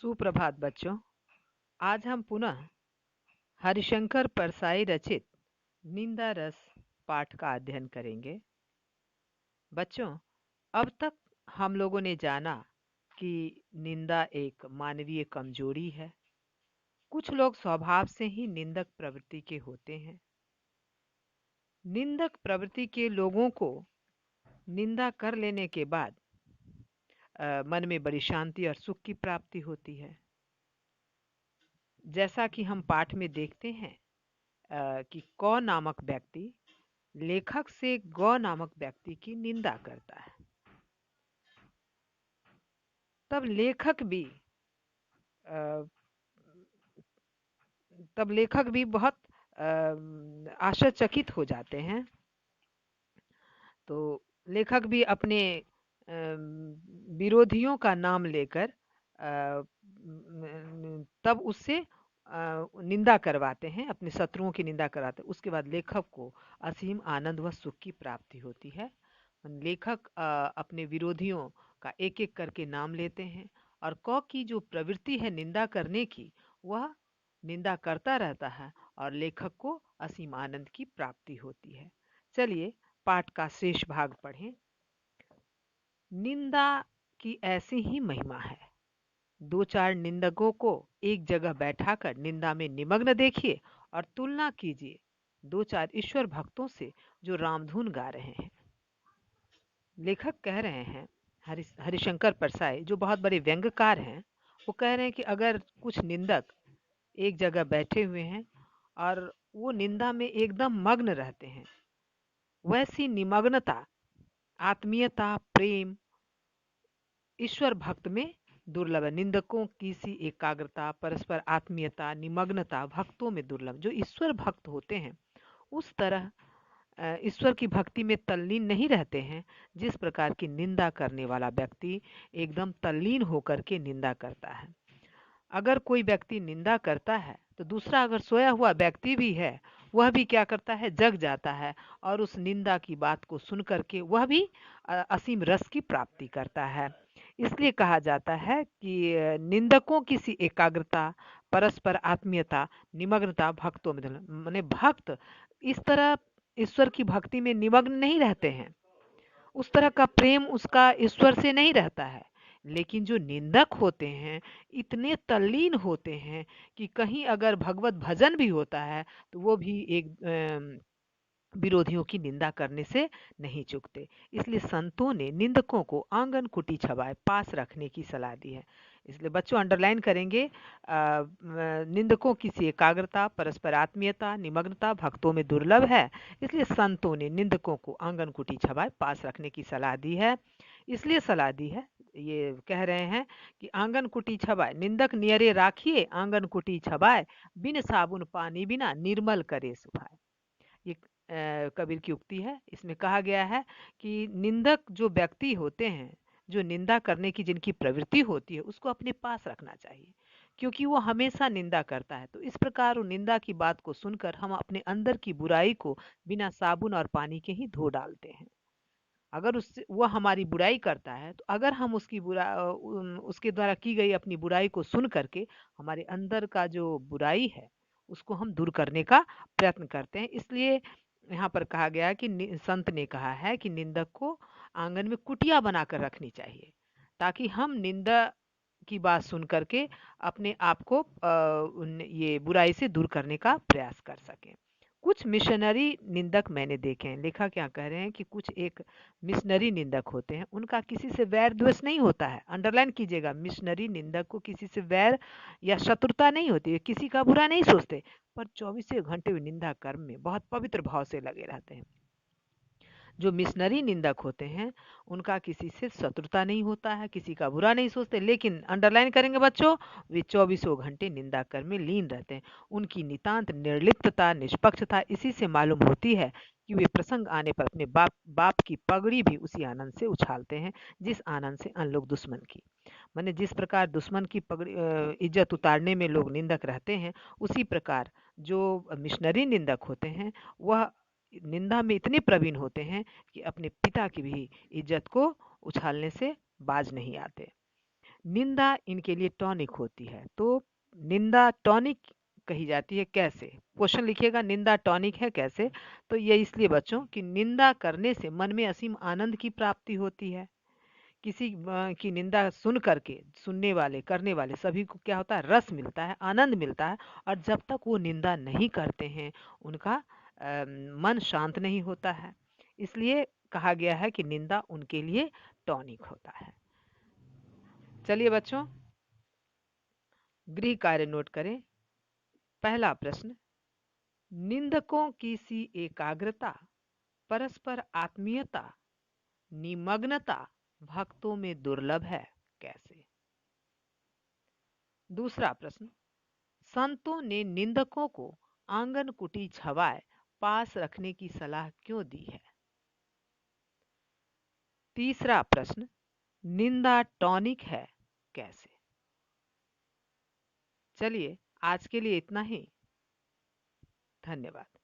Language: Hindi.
सुप्रभात बच्चों। आज हम पुनः हरिशंकर परसाई रचित निंदा रस पाठ का अध्ययन करेंगे। बच्चों, अब तक हम लोगों ने जाना कि निंदा एक मानवीय कमजोरी है। कुछ लोग स्वभाव से ही निंदक प्रवृत्ति के होते हैं। निंदक प्रवृत्ति के लोगों को निंदा कर लेने के बाद मन में बड़ी शांति और सुख की प्राप्ति होती है। जैसा कि हम पाठ में देखते हैं कि क नामक व्यक्ति लेखक से ग नामक व्यक्ति की निंदा करता है। तब लेखक भी अ, तब लेखक भी बहुत आश्चर्यचकित हो जाते हैं। तो लेखक भी अपने विरोधियों का नाम लेकर तब उससे निंदा करवाते हैं, अपने शत्रुओं की निंदा करवाते हैं। उसके बाद लेखक को असीम आनंद व सुख की प्राप्ति होती है। लेखक अपने विरोधियों का एक एक करके नाम लेते हैं और क की जो प्रवृत्ति है निंदा करने की, वह निंदा करता रहता है और लेखक को असीम आनंद की प्राप्ति होती है। चलिए पाठ का शेष भाग पढ़ें। निंदा की ऐसी ही महिमा है। दो चार निंदकों को एक जगह बैठाकर निंदा में निमग्न देखिए और तुलना कीजिए दो चार ईश्वर भक्तों से जो रामधुन गा रहे हैं। लेखक कह रहे हैं, हरिशंकर परसाई जो बहुत बड़े व्यंग्यकार हैं, वो कह रहे हैं कि अगर कुछ निंदक एक जगह बैठे हुए हैं और वो निंदा में एकदम मग्न रहते हैं, वैसी निमग्नता, आत्मीयता, प्रेम ईश्वर भक्त में दुर्लभ है। निंदकों की सी एकाग्रता, परस्पर आत्मीयता, निमग्नता भक्तों में दुर्लभ। जो ईश्वर भक्त होते हैं उस तरह ईश्वर की भक्ति में तल्लीन नहीं रहते हैं जिस प्रकार की निंदा करने वाला व्यक्ति एकदम तल्लीन होकर के निंदा करता है। अगर कोई व्यक्ति निंदा करता है तो दूसरा अगर सोया हुआ व्यक्ति भी है, वह भी क्या करता है, जग जाता है और उस निंदा की बात को सुन करके वह भी असीम रस की प्राप्ति करता है। इसलिए कहा जाता है कि निंदकों की सी एकाग्रता, परस्पर आत्मीयता, निमग्नता भक्तों में माने भक्त इस तरह ईश्वर की भक्ति में निमग्न नहीं रहते हैं, उस तरह का प्रेम उसका ईश्वर से नहीं रहता है। लेकिन जो निंदक होते हैं इतने तल्लीन होते हैं कि कहीं अगर भगवत भजन भी होता है तो वो भी एक विरोधियों की निंदा करने से नहीं चूकते। इसलिए संतों ने निंदकों को आंगन कुटी छवाए पास रखने की सलाह दी है। इसलिए बच्चों अंडरलाइन करेंगे, निंदकों की सी एकाग्रता, परस्पर आत्मीयता, निमग्नता भक्तों में दुर्लभ है। इसलिए संतों ने निंदकों को आंगन कुटी छवाए पास रखने की सलाह दी है। इसलिए सलाह दी है, ये कह रहे हैं कि आंगन कुटी छवाए, निंदक नियरे राखिए आंगन कुटी छवाए, बिन साबुन पानी बिना निर्मल करे सुभाए। ये कबीर की उक्ति है। इसमें कहा गया है कि निंदक जो व्यक्ति होते हैं, जो निंदा करने की जिनकी प्रवृत्ति होती है, उसको अपने पास रखना चाहिए, क्योंकि वो हमेशा निंदा करता है। तो इस प्रकार वो निंदा की बात को सुनकर हम अपने अंदर की बुराई को बिना साबुन और पानी के ही धो डालते हैं। अगर उससे वह हमारी बुराई करता है तो अगर हम उसके द्वारा की गई अपनी बुराई को सुन करके हमारे अंदर का जो बुराई है उसको हम दूर करने का प्रयत्न करते हैं। इसलिए यहाँ पर कहा गया है कि संत ने कहा है कि निंदक को आंगन में कुटिया बनाकर रखनी चाहिए, ताकि हम निंदा की बात सुन करके अपने आप को ये बुराई से दूर करने का प्रयास कर सकें। कुछ मिशनरी निंदक मैंने देखे हैं। लेखक क्या कह रहे हैं कि कुछ एक मिशनरी निंदक होते हैं, उनका किसी से वैर द्वेष नहीं होता है। अंडरलाइन कीजिएगा, मिशनरी निंदक को किसी से वैर या शत्रुता नहीं होती है, किसी का बुरा नहीं सोचते, पर 24 घंटे निंदा कर्म में बहुत पवित्र भाव से लगे रहते हैं। जो मिशनरी निंदक होते हैं उनका किसी से शत्रुता नहीं होता है, किसी का बुरा नहीं सोचते, लेकिन अंडरलाइन करेंगे बच्चों, वे 24 घंटे निंदा कर्म में लीन रहते हैं। उनकी नितांत निर्लिप्तता, निष्पक्षता इसी से मालूम होती है कि वे प्रसंग आने पर अपने बाप बाप की पगड़ी भी उसी आनंद से उछालते हैं जिस आनंद से अन्य लोग दुश्मन की, माने जिस प्रकार दुश्मन की पगड़ी इज्जत उतारने में लोग निंदक रहते हैं, उसी प्रकार जो मिशनरी निंदक होते हैं वह निंदा में इतने प्रवीण होते हैं कि अपने पिता की भी इज्जत को उछालने से बाज नहीं आते। निंदा इनके लिए टॉनिक होती है। तो निंदा टॉनिक कही जाती है कैसे? क्वेश्चन लिखिएगा, निंदा टॉनिक है कैसे? तो ये इसलिए बच्चों कि निंदा करने से मन में असीम आनंद की प्राप्ति होती है। किसी की निंदा सुन करके सुनने वाले, करने वाले सभी को क्या होता है? रस मिलता है, आनंद मिलता है। और जब तक वो निंदा नहीं करते हैं, उनका मन शांत नहीं होता है। इसलिए कहा गया है कि निंदा उनके लिए टॉनिक होता है। चलिए बच्चों, गृह कार्य नोट करें। पहला प्रश्न, निंदकों की सी एकाग्रता, परस्पर आत्मीयता, निमग्नता भक्तों में दुर्लभ है, कैसे? दूसरा प्रश्न, संतों ने निंदकों को आंगन कुटी छवाए पास रखने की सलाह क्यों दी है? तीसरा प्रश्न, निंदा टॉनिक है, कैसे? चलिए, आज के लिए इतना ही। धन्यवाद।